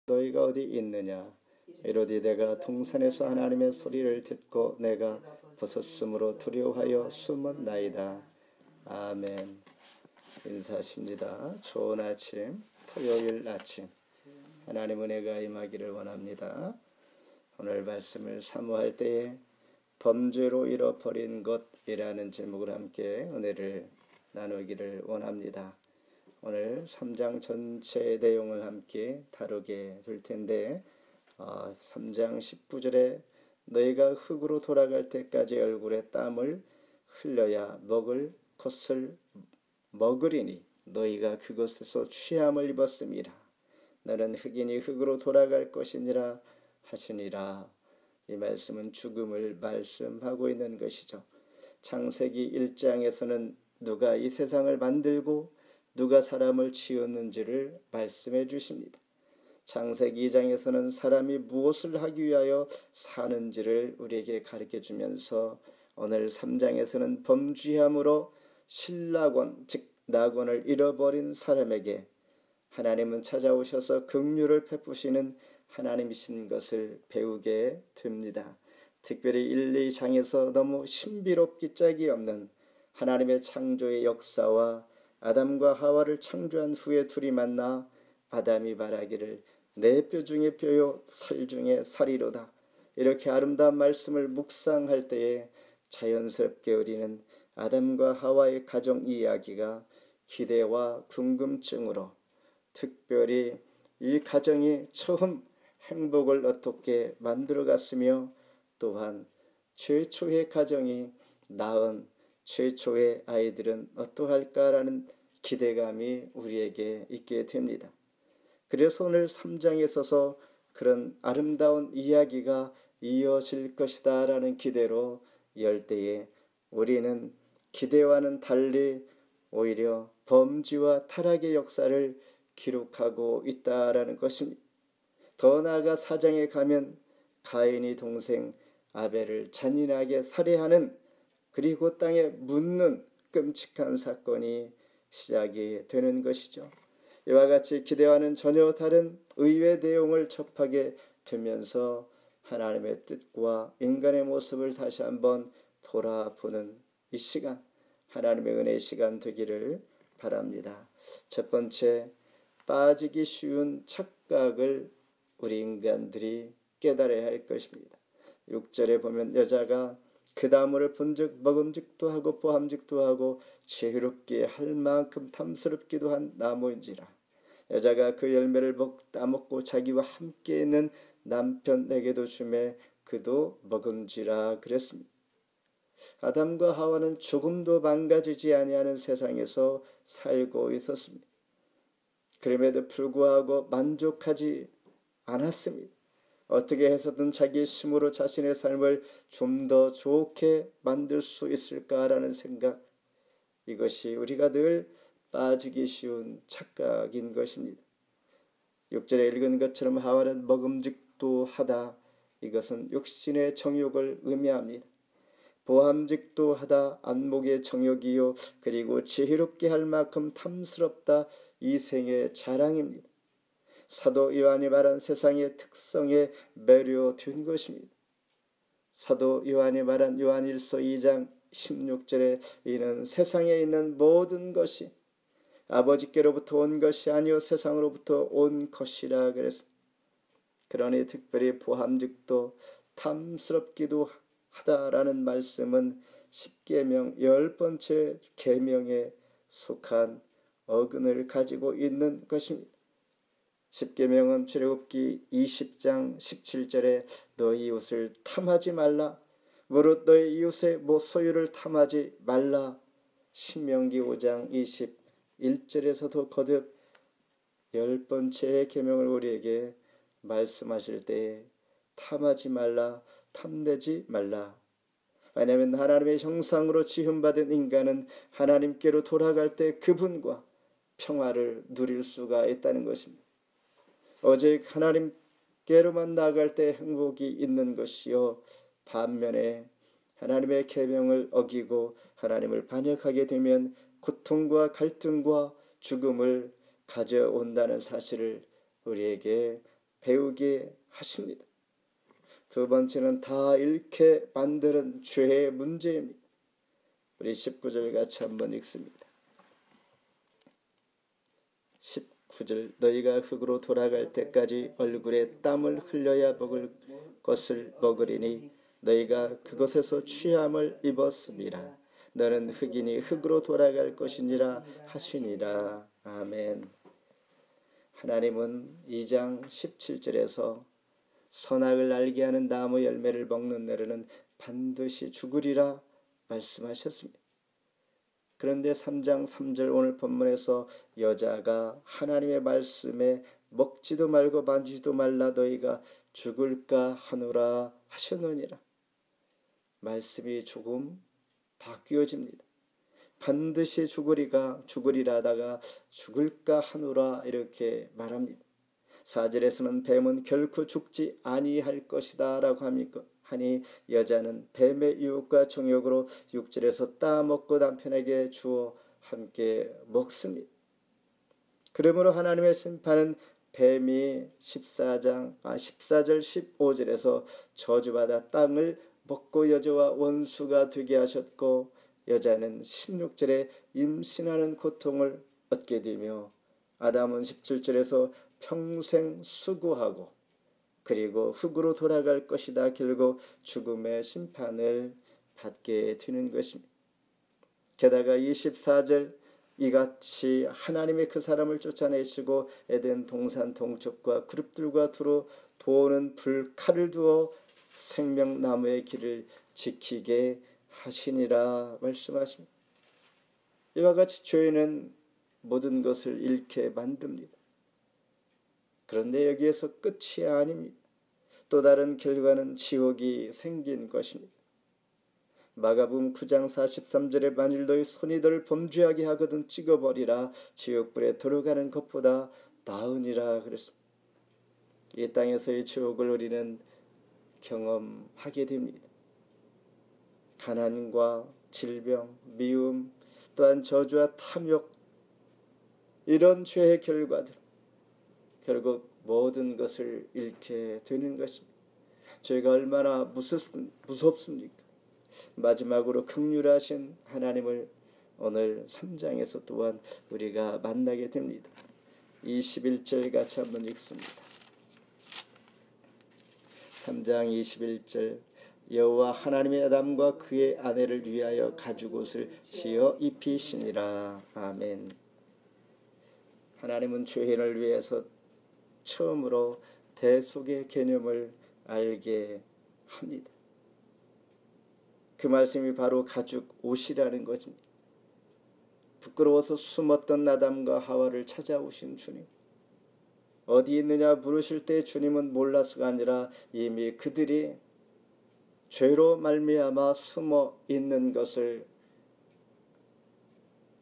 너희가 어디 있느냐? 이르되 내가 동산에서 하나님의 소리를 듣고 내가 벗었으므로 두려워하여 숨었나이다. 아멘. 인사하십니다. 좋은 아침, 토요일 아침 하나님 은혜가 임하기를 원합니다. 오늘 말씀을 사모할 때에 범죄로 잃어버린 것이라는 제목으로 함께 은혜를 나누기를 원합니다. 오늘 3장 전체의 내용을 함께 다루게 될 텐데 3장 19절에 너희가 흙으로 돌아갈 때까지 얼굴에 땀을 흘려야 먹을 것을 먹으리니 너희가 그것에서 취함을 입었음이라. 너는 흙이니 흙으로 돌아갈 것이니라 하시니라. 이 말씀은 죽음을 말씀하고 있는 것이죠. 창세기 1장에서는 누가 이 세상을 만들고 누가 사람을 지었는지를 말씀해 주십니다. 창세기 2장에서는 사람이 무엇을 하기 위하여 사는지를 우리에게 가르쳐 주면서 오늘 3장에서는 범죄함으로 신락원 즉 낙원을 잃어버린 사람에게 하나님은 찾아오셔서 긍휼을 베푸시는 하나님이신 것을 배우게 됩니다. 특별히 1, 2장에서 너무 신비롭기 짝이 없는 하나님의 창조의 역사와 아담과 하와를 창조한 후에 둘이 만나 아담이 말하기를 내 뼈 중에 뼈요 살 중에 살이로다. 이렇게 아름다운 말씀을 묵상할 때에 자연스럽게 우리는 아담과 하와의 가정 이야기가 기대와 궁금증으로 특별히 이 가정이 처음 행복을 어떻게 만들어갔으며 또한 최초의 가정이 낳은 최초의 아이들은 어떠할까라는 기대감이 우리에게 있게 됩니다. 그래서 오늘 3장에 있어서 그런 아름다운 이야기가 이어질 것이다 라는 기대로 열 때에 우리는 기대와는 달리 오히려 범죄와 타락의 역사를 기록하고 있다라는 것입니다. 더 나아가 4장에 가면 가인이 동생 아벨을 잔인하게 살해하는 그리고 땅에 묻는 끔찍한 사건이 시작이 되는 것이죠. 이와 같이 기대와는 전혀 다른 의외의 내용을 접하게 되면서 하나님의 뜻과 인간의 모습을 다시 한번 돌아보는 이 시간, 하나님의 은혜의 시간 되기를 바랍니다. 첫 번째, 빠지기 쉬운 착각을 우리 인간들이 깨달아야 할 것입니다. 6절에 보면 여자가 그 나무를 본즉 먹음직도 하고 보함직도 하고 지혜롭게 할 만큼 탐스럽기도 한 나무인지라. 여자가 그 열매를 따먹고 자기와 함께 있는 남편에게도 주매 그도 먹은지라 그랬습니다. 아담과 하와는 조금도 망가지지 아니하는 세상에서 살고 있었습니다. 그럼에도 불구하고 만족하지 않았습니다. 어떻게 해서든 자기 힘으로 자신의 삶을 좀 더 좋게 만들 수 있을까라는 생각, 이것이 우리가 늘 빠지기 쉬운 착각인 것입니다. 6절에 읽은 것처럼 하와는 먹음직도 하다, 이것은 육신의 정욕을 의미합니다. 보함직도 하다, 안목의 정욕이요 그리고 지혜롭게 할 만큼 탐스럽다, 이생의 자랑입니다. 사도 요한이 말한 세상의 특성에 매료된 것입니다. 사도 요한이 말한 요한일서 2장 16절에 이는 세상에 있는 모든 것이 아버지께로부터 온 것이 아니요 세상으로부터 온 것이라 그랬습니다. 그러니 특별히 보함직도 탐스럽기도 하다라는 말씀은 10계명 10번째 계명에 속한 어근을 가지고 있는 것입니다. 10계명은 출애굽기 20장 17절에 너희 이웃을 탐하지 말라, 무릇 너희 이웃의 소유를 탐하지 말라. 신명기 5장 21절에서도 거듭 10번째의 계명을 우리에게 말씀하실 때에 탐하지 말라, 탐내지 말라. 왜냐하면 하나님의 형상으로 지음받은 인간은 하나님께로 돌아갈 때 그분과 평화를 누릴 수가 있다는 것입니다. 오직 하나님께로만 나아갈 때 행복이 있는 것이요 반면에 하나님의 계명을 어기고 하나님을 반역하게 되면 고통과 갈등과 죽음을 가져온다는 사실을 우리에게 배우게 하십니다. 두 번째는 다 잃게 만드는 죄의 문제입니다. 우리 19절 같이 한번 읽습니다. 19절 너희가 흙으로 돌아갈 때까지 얼굴에 땀을 흘려야 먹을 것을 먹으리니 너희가 그것에서 취함을 입었음이라. 너는 흙이니 흙으로 돌아갈 것이니라 하시니라. 아멘. 하나님은 2장 17절에서 선악을 알게 하는 나무 열매를 먹는 내로는 반드시 죽으리라 말씀하셨습니다. 그런데 3장 3절 오늘 본문에서 여자가 하나님의 말씀에 먹지도 말고 만지지도 말라 너희가 죽을까 하노라 하셨느니라. 말씀이 조금 바뀌어집니다. 반드시 죽으리라 하다가 죽을까 하노라 이렇게 말합니다. 4절에서는 뱀은 결코 죽지 아니할 것이다 라고 하니 여자는 뱀의 유혹과 정욕으로 6절에서 따먹고 남편에게 주어 함께 먹습니다. 그러므로 하나님의 심판은 뱀이 14절 15절에서 저주받아 땅을 먹고 여자와 원수가 되게 하셨고 여자는 16절에 임신하는 고통을 얻게 되며 아담은 17절에서 평생 수고하고 그리고 흙으로 돌아갈 것이다. 결국 죽음의 심판을 받게 되는 것입니다. 게다가 24절 이같이 하나님이 그 사람을 쫓아내시고 에덴 동산 동쪽과 그룹들과 두루 도는 불칼을 두어 생명나무의 길을 지키게 하시니라 말씀하십니다. 이와 같이 죄는 모든 것을 잃게 만듭니다. 그런데 여기에서 끝이 아닙니다. 또 다른 결과는 지옥이 생긴 것입니다. 마가복음 9장 43절에 만일 너희 손이 너를 범죄하게 하거든 찍어버리라. 지옥불에 들어가는 것보다 나으니라 그랬습니다. 이 땅에서의 지옥을 우리는 경험하게 됩니다. 가난과 질병, 미움, 또한 저주와 탐욕, 이런 죄의 결과들 결국 모든 것을 잃게 되는 것입니다. 죄가 얼마나 무섭습니까? 마지막으로 긍휼하신 하나님을 오늘 3장에서 또한 우리가 만나게 됩니다. 21절 같이 한번 읽습니다. 3장 21절 여호와 하나님의 아담과 그의 아내를 위하여 가죽옷을 지어 입히시니라. 아멘. 하나님은 죄인을 위해서 처음으로 대속의 개념을 알게 합니다. 그 말씀이 바로 가죽 옷이라는 것입니다. 부끄러워서 숨었던 아담과 하와를 찾아오신 주님. 어디 있느냐 부르실 때 주님은 몰라서가 아니라 이미 그들이 죄로 말미암아 숨어 있는 것을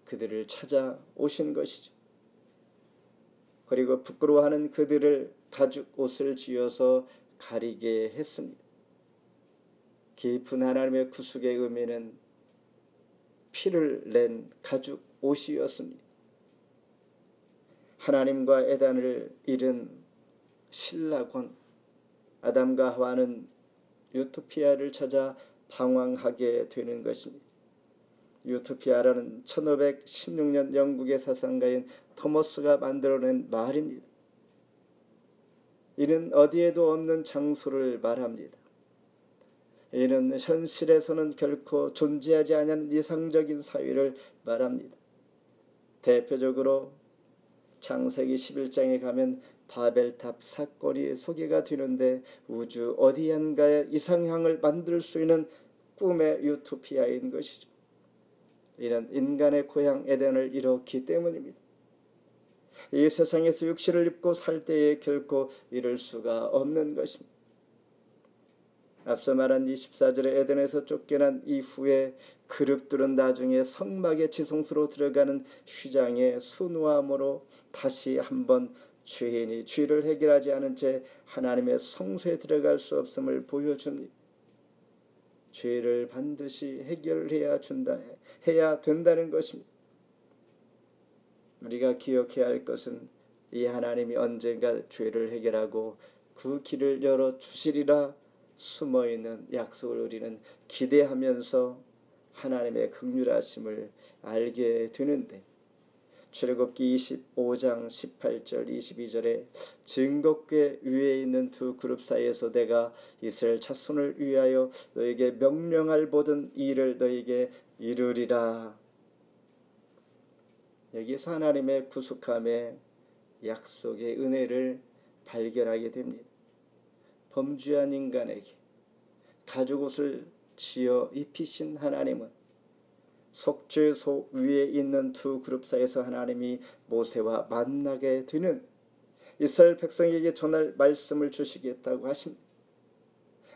그들을 찾아오신 것이죠. 그리고 부끄러워하는 그들을 가죽 옷을 지어서 가리게 했습니다. 깊은 하나님의 구속의 의미는 피를 낸 가죽 옷이었습니다. 하나님과 에덴을 잃은 신라곤 아담과 하와는 유토피아를 찾아 방황하게 되는 것입니다. 유토피아라는 1516년 영국의 사상가인 토머스가 만들어낸 말입니다. 이는 어디에도 없는 장소를 말합니다. 이는 현실에서는 결코 존재하지 않는 이상적인 사회를 말합니다. 대표적으로 창세기 11장에 가면 바벨탑 사건이 소개가 되는데 우주 어디엔가에 이상향을 만들 수 있는 꿈의 유토피아인 것이죠. 이는 인간의 고향 에덴을 이뤘기 때문입니다. 이 세상에서 육신을 입고 살 때에 결코 이룰 수가 없는 것입니다. 앞서 말한 24절의 에덴에서 쫓겨난 이후에 그룹들은 나중에 성막의 지성소로 들어가는 휘장의 순후함으로 다시 한번 죄인이 죄를 해결하지 않은 채 하나님의 성소에 들어갈 수 없음을 보여줍니다. 죄를 반드시 해결해야 된다는 것입니다. 우리가 기억해야 할 것은 이 하나님이 언젠가 죄를 해결하고 그 길을 열어주시리라 숨어있는 약속을 우리는 기대하면서 하나님의 긍휼하심을 알게 되는데, 출애굽기 25장 18절 22절에 증거궤 위에 있는 두 그룹 사이에서 내가 이스라엘 자손을 위하여 너에게 명령할 모든 일을 너에게 이루리라. 여기서 하나님의 구속함의 약속의 은혜를 발견하게 됩니다. 범죄한 인간에게 가죽옷을 지어 입히신 하나님은 속죄소 위에 있는 두 그룹 사이에서 하나님이 모세와 만나게 되는 이스라엘 백성에게 전할 말씀을 주시겠다고 하십니다.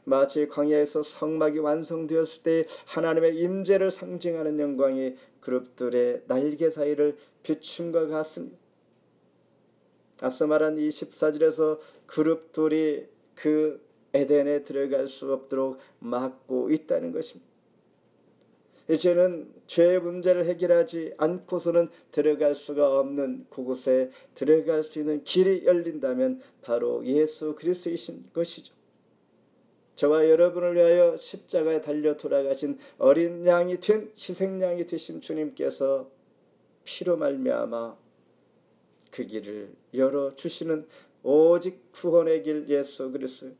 마치 광야에서 성막이 완성되었을 때 하나님의 임재를 상징하는 영광이 그룹들의 날개 사이를 비춤과 같습니다. 앞서 말한 24절에서 그룹들이 그 에덴에 들어갈 수 없도록 막고 있다는 것입니다. 이제는 죄의 문제를 해결하지 않고서는 들어갈 수가 없는 그곳에 들어갈 수 있는 길이 열린다면 바로 예수 그리스도이신 것이죠. 저와 여러분을 위하여 십자가에 달려 돌아가신 어린 양이 된 희생양이 되신 주님께서 피로 말미암아 그 길을 열어주시는 오직 구원의 길 예수 그리스도.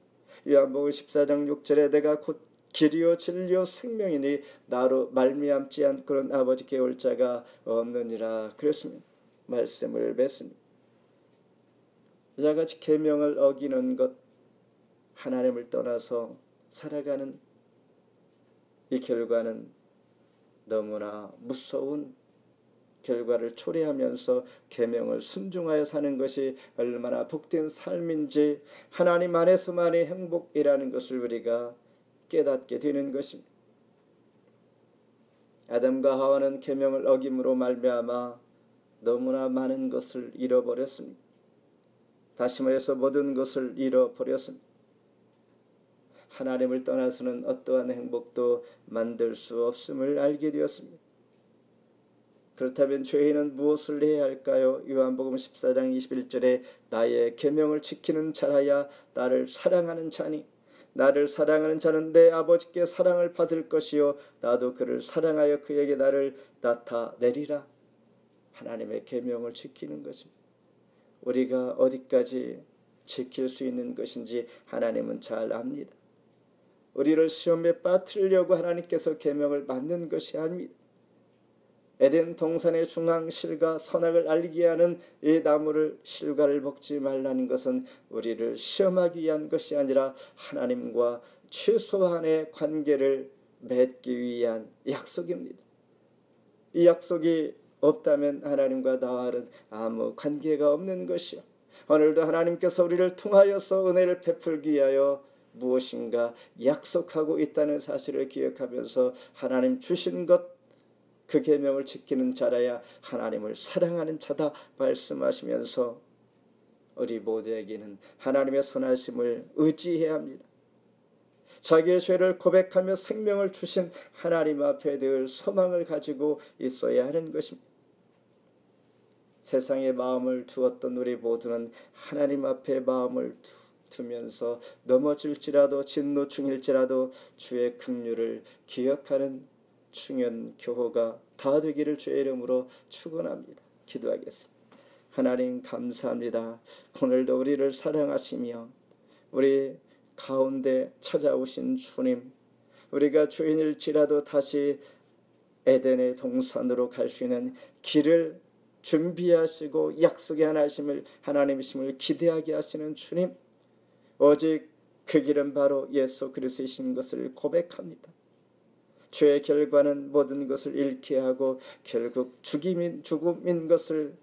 요한복음 14장 6절에 내가 곧 길이요 진리요 생명이니 나로 말미암지 않고는 아버지께 올 자가 없느니라. 그랬습니다. 말씀을 맺습니다. 이와같이 계명을 어기는 것, 하나님을 떠나서 살아가는 이 결과는 너무나 무서운 결과를 초래하면서 계명을 순종하여 사는 것이 얼마나 복된 삶인지, 하나님 안에서만의 행복이라는 것을 우리가 깨닫게 되는 것입니다. 아담과 하와는 계명을 어김으로 말미암아 너무나 많은 것을 잃어버렸습니다. 다시 말해서 모든 것을 잃어버렸습니다. 하나님을 떠나서는 어떠한 행복도 만들 수 없음을 알게 되었습니다. 그렇다면 죄인은 무엇을 해야 할까요? 요한복음 14장 21절에 나의 계명을 지키는 자라야 나를 사랑하는 자니 나를 사랑하는 자는 내 아버지께 사랑을 받을 것이요 나도 그를 사랑하여 그에게 나를 나타내리라. 하나님의 계명을 지키는 것입니다. 우리가 어디까지 지킬 수 있는 것인지 하나님은 잘 압니다. 우리를 시험에 빠뜨리려고 하나님께서 계명을 만든 것이 아닙니다. 에덴 동산의 중앙 실과 선악을 알게 하는 이 나무를 실과를 먹지 말라는 것은 우리를 시험하기 위한 것이 아니라 하나님과 최소한의 관계를 맺기 위한 약속입니다. 이 약속이 없다면 하나님과 나와는 아무 관계가 없는 것이요, 오늘도 하나님께서 우리를 통하여서 은혜를 베풀기 위하여 무엇인가 약속하고 있다는 사실을 기억하면서 하나님 주신 것, 그 계명을 지키는 자라야 하나님을 사랑하는 자다 말씀하시면서 우리 모두에게는 하나님의 선하심을 의지해야 합니다. 자기의 죄를 고백하며 생명을 주신 하나님 앞에 늘 소망을 가지고 있어야 하는 것입니다. 세상에 마음을 두었던 우리 모두는 하나님 앞에 마음을 두면서 넘어질지라도 진노 중일지라도 주의 긍휼을 기억하는 충연 교호가 다 되기를 주의 이름으로 축원합니다. 기도하겠습니다. 하나님 감사합니다. 오늘도 우리를 사랑하시며 우리 가운데 찾아오신 주님, 우리가 죄인일지라도 다시 에덴의 동산으로 갈 수 있는 길을 준비하시고 약속의 하나님이심을 기대하게 하시는 주님, 오직 그 길은 바로 예수 그리스도이신 것을 고백합니다. 죄의 결과는 모든 것을 잃게 하고 결국 죽음인 것을